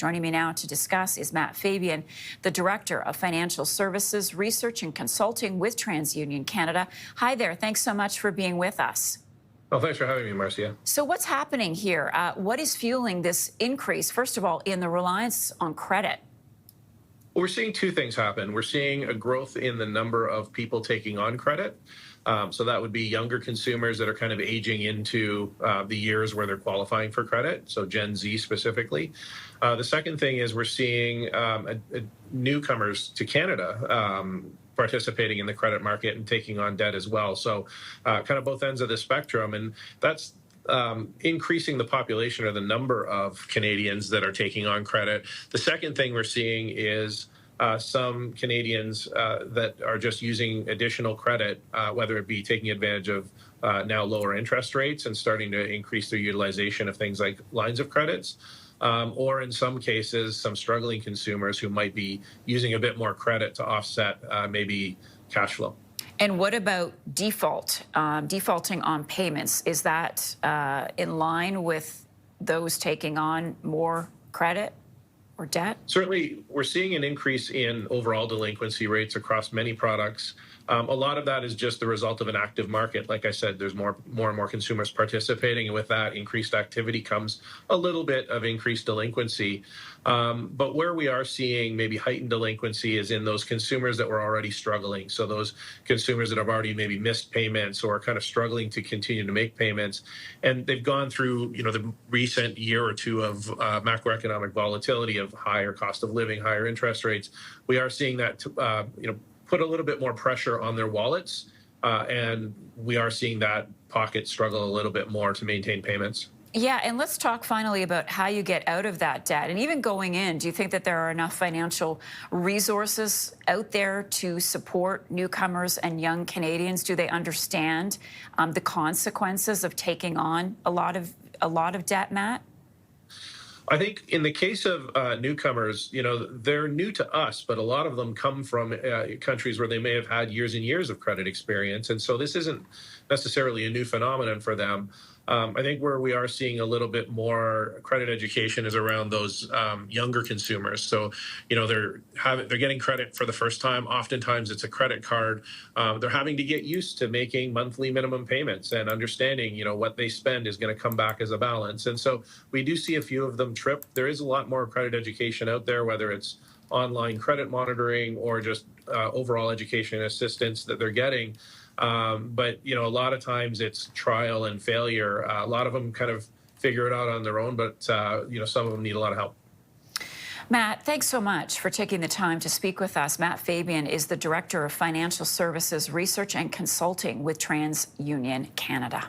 Joining me now to discuss is Matt Fabian, the Director of Financial Services, Research and Consulting with TransUnion Canada. Hi there. Thanks so much for being with us. Well, thanks for having me, Marcia. So what's happening here? What is fueling this increase, first of all, in the reliance on credit? Well, we're seeing two things happen. We're seeing a growth in the number of people taking on credit. So that would be younger consumers that are kind of aging into the years where they're qualifying for credit, so Gen Z specifically. The second thing is we're seeing newcomers to Canada participating in the credit market and taking on debt as well. So kind of both ends of the spectrum. And that's increasing the population or the number of Canadians that are taking on credit. The second thing we're seeing is some Canadians that are just using additional credit, whether it be taking advantage of now lower interest rates and starting to increase their utilization of things like lines of credits, or in some cases, some struggling consumers who might be using a bit more credit to offset maybe cash flow. And what about defaulting on payments? Is that in line with those taking on more credit or debt? Certainly, we're seeing an increase in overall delinquency rates across many products. A lot of that is just the result of an active market. Like I said, there's more and more consumers participating, and with that increased activity comes a little bit of increased delinquency. But where we are seeing maybe heightened delinquency is in those consumers that were already struggling. So those consumers that have already maybe missed payments or are kind of struggling to continue to make payments, and they've gone through, the recent year or two of macroeconomic volatility of higher cost of living, higher interest rates. We are seeing that, put a little bit more pressure on their wallets, and we are seeing that pocket struggle a little bit more to maintain payments. Yeah, and let's talk finally about how you get out of that debt. And even going in, do you think that there are enough financial resources out there to support newcomers and young Canadians? Do they understand the consequences of taking on a lot of debt, Matt? I think in the case of newcomers, they're new to us, but a lot of them come from countries where they may have had years and years of credit experience. And so this isn't necessarily a new phenomenon for them. I think where we are seeing a little bit more credit education is around those younger consumers. So, they're getting credit for the first time. Oftentimes it's a credit card. They're having to get used to making monthly minimum payments and understanding, what they spend is going to come back as a balance. And so we do see a few of them trip. There is a lot more credit education out there, whether it's online credit monitoring or just overall education assistance that they're getting. But, a lot of times it's trial and failure. A lot of them kind of figure it out on their own, but, some of them need a lot of help. Matt, thanks so much for taking the time to speak with us. Matt Fabian is the Director of Financial Services, Research and Consulting with TransUnion Canada.